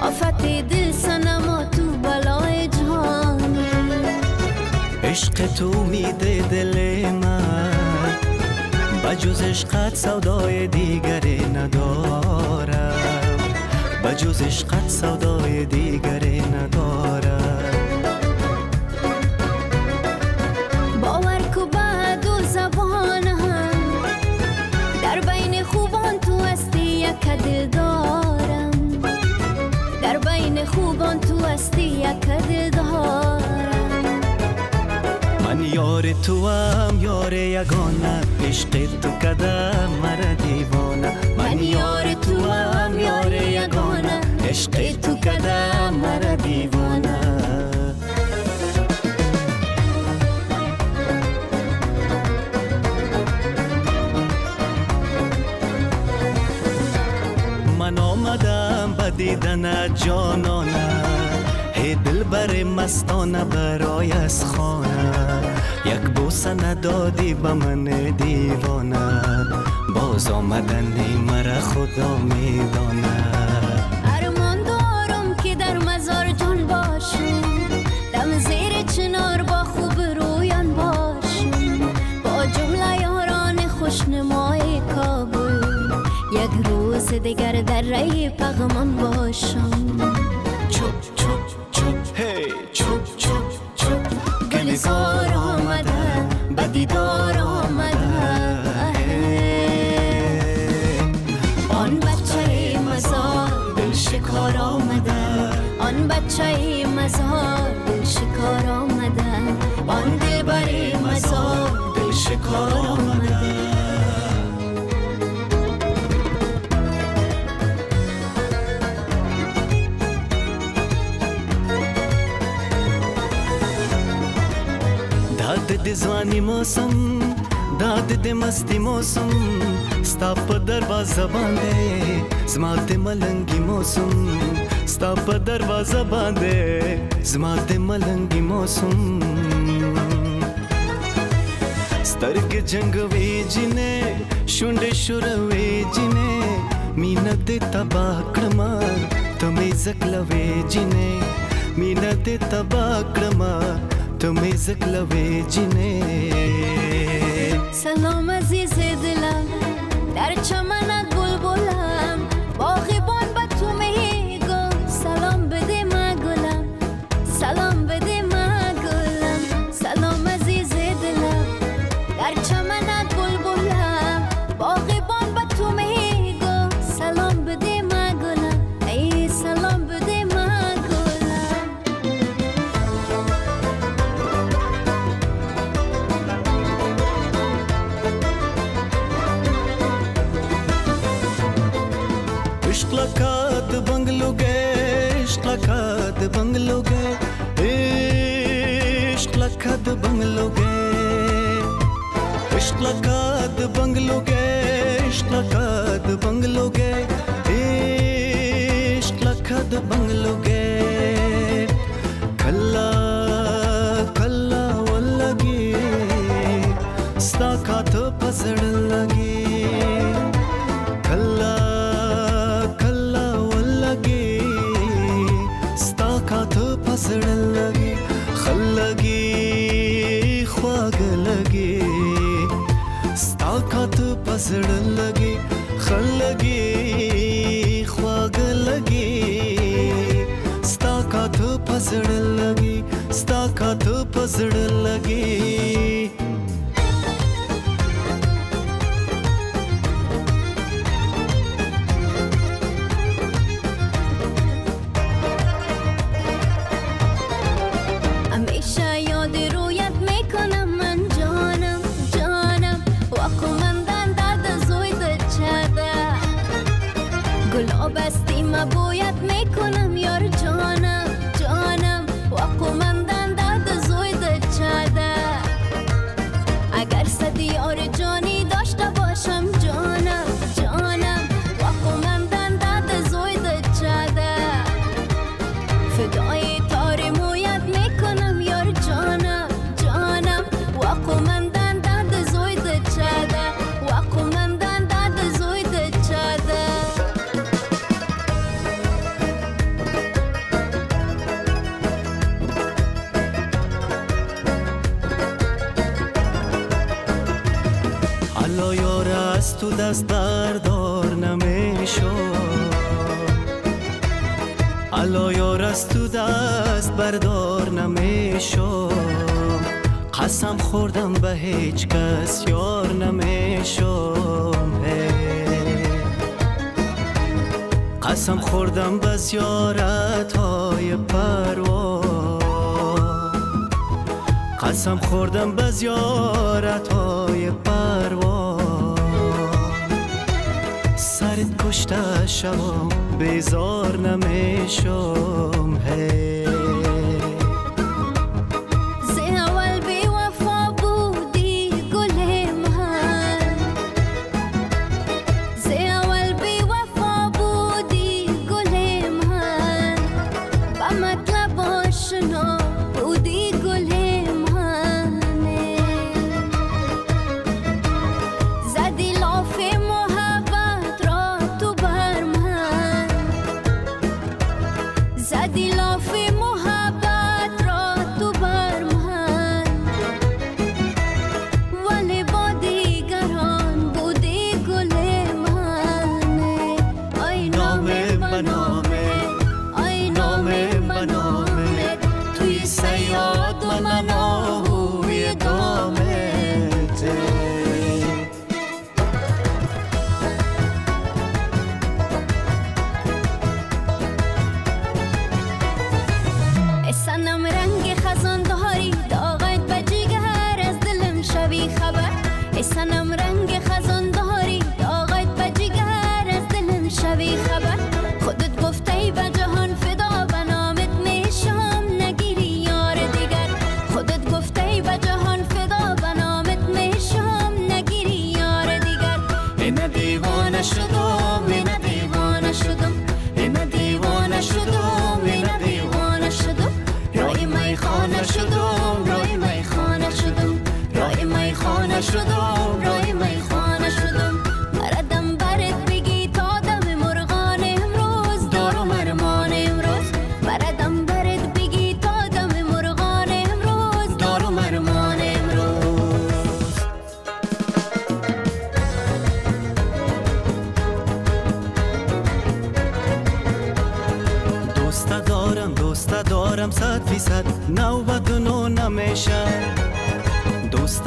آفت دل سنما تو بلای جهان. عشق تو میده دل من، بجز عشقت سودای دیگری ندارم، بجز عشقت سودای دیگری ندارم. باور کو بعد و زبانم، در بین خوبان تو هستی یک دل دارم، در بین خوبان تو هستی یک دل دارم. من یار تو هم یار یگانه، عشق تو کده مرا دیوانه. من یار تو هم یار یگانه، عشق تو کده مرا دیوانه. من آمدم به دیدن جانانه، هی دل بر مستانه برای از خانه. یک بوسه ندادی به من دیوانه، باز آمدنی مرا خدا میدانه. ارمان دارم که در مزار جان باشم، دم زیر چنار با خوب رویان باشم، با جمله یاران خوشنمای کابل یک روز دیگر در ری پغمان باشم. چوب چوب چوب هی چوب چوب چوب، گلزار آمده به دیدار آمده. آن بچه مزار دل شکار آمده، آن بچه مزار دل شکار آمده، آن دلبر مزار دل شکار آمده. داد د ځواني موسم، داد د مستی موسم، ستا په دروازه باندې زما د ملنګي موسم، ستا په دروازه باندې زما د ملنګي موسم. سترګې جنګوي جنې شونډې شوروي جنې، مینه دې تباه کړمه ته مې زکلوي جنې، مینه دې تباه کړمه تو می زکلوی جنه. سلام عزیز دلم، در چمن بلبلم، باغبان به تو میگم سلام بده ما گلم، سلام بده ما گلم. سلام عزیز دلم، در چمن بلبلم، باغبان به تو میگم سلام بده ما گلم، ای سلام بده ما گلم. عشق لکات بنگلو گئے، عشق لکات بنگلو گئے، عشق لکات بنگلو گئے، عشق لکات بنگلو گئے، عشق لکات بنگلو گئے، عشق لکات بنگلو گئے. کلا کلا ولگی ستا کات پسڑ لگی، کلا پسړل لګي خلګي خواږ لګي، ستا کات پسړل لګي خلګي خواږ لګي، ستا کات پسړل لګي، ستا کات پسړل لګي. بستی مبویت میکنم یار جانم جانم، واقومندن داد زوید چاده. اگر صد یار جانی داشته باشم جانم جانم، واقومندن داد زوید چاده. فدای تار مویت میکنم یار جانم جانم، واقومندن داد زوید چاده، واقومندن داد زوید چاده. از تو دست بردار نمیشد، الا یار از تو دست بردار نمیشم، قسم خوردم به هیچ کس یار نمیشم، قسم خوردم به زیارت های پروا، قسم خوردم به زیارت های پروا، سرت کشته شوم بیزار نمیشم، ز اول بی وفا بودی گل من، ز اول بی وفا بودی گل من، با مطلب آشنا بودی گل من، زدی لاف محبت را تو بر من، زدی لاف محبت را تو بر من، ولی با دیگران بودی گل من، آی نامه به نامه، آی نامه به نامه، توی سیاد من آهوی دامته. سنم رنگ خزان داری داغت به جگر از دلم شبی خبر، سنم رنگ خزان داری داغت به جگر از دلم شبی خبر، خودت گفته به جهان فدا به نامت میشم نگیری یار دیگر، خودت گفته به جهان فدا به نامت میشم نگیری یار دیگر، این دیوانه شدم، این دیوانه شدم، این دیوانه شدم، این دیوانه شدم، رای میخانه شدم، رای میخانه شدم، رای میخانه شدم، رای میخانه شدم، مردم برت بگی تا دم مرغان امروز دارم ارمان امروز، مردم برت بگی تا دم مرغان امروز دارم ارمان امروز. دوست دارم 100% 99 نمیشه، دوست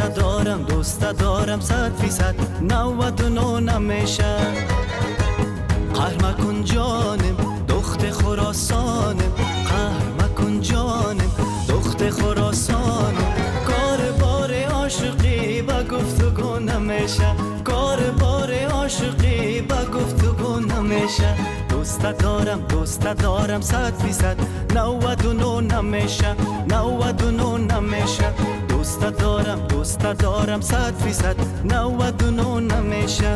دارم 100% 99 نمیشه، قهر مکن جانم دخت خراسانم، قهر مکن جانم دخت خراسانم، کار بار عاشقی با گفتگو نمیشه، کار بار عاشقی با گفتگو نمیشه، دوست دارم 100% 99 نمیشه، 99 نمیشه، دوست دارم 100% 99 نمیشه.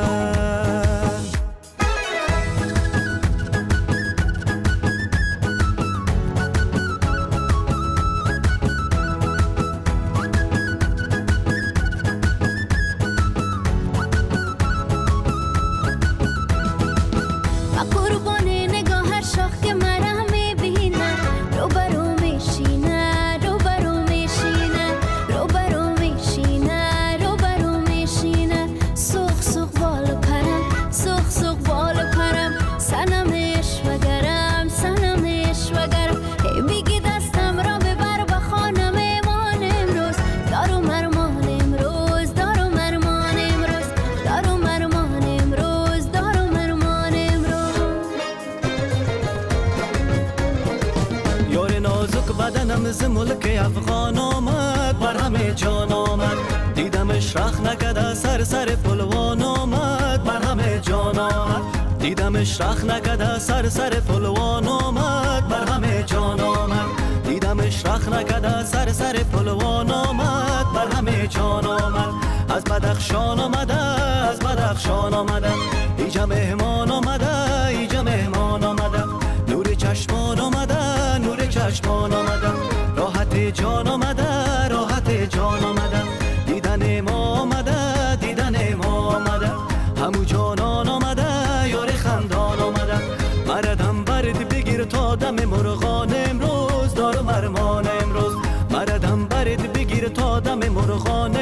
قربان نگاه شاخ که مرا میبینه، روبرو میشینه، روبرو میشینه، روبرو میشینه، روبرو میشینه، سوق سوق بالو پرم، سوق سوق بالو پرم، سنمش وگرم، سنمش وگرم، هی میگی دستم را ببر به خانه میمان امروز، دارم ارمان امروز، دارم ارمان امروز، دارم ارمان امروز، دارم ارمان امروز. یار نازک بدنم ز ملک افغان آمد، بر همه جان آمد، دیدمش رخ نکده سر پلوان آمد، بر همه جان آمد، دیدمش رخ نکده سر پلوان آمد، بر همه جان آمد، دیدمش رخ نکده سر پلوان آمد، بر همه جان آمد، از بدخشان آمده، از بدخشان آمده، ایجا مهمان آمده، ایجا مهمان آمده، نور چشمان آمده، نور چشمان آمده، راحت جان آمده، راحت جان آمده، دیدن ما آمده، دیدن ما آمده، همو جانان آمده، یار خندان آمده، مردم برد بگیر تا دم مرغان امروز، دارم ارمان امروز، مردم برد بگیر تا دم مرغان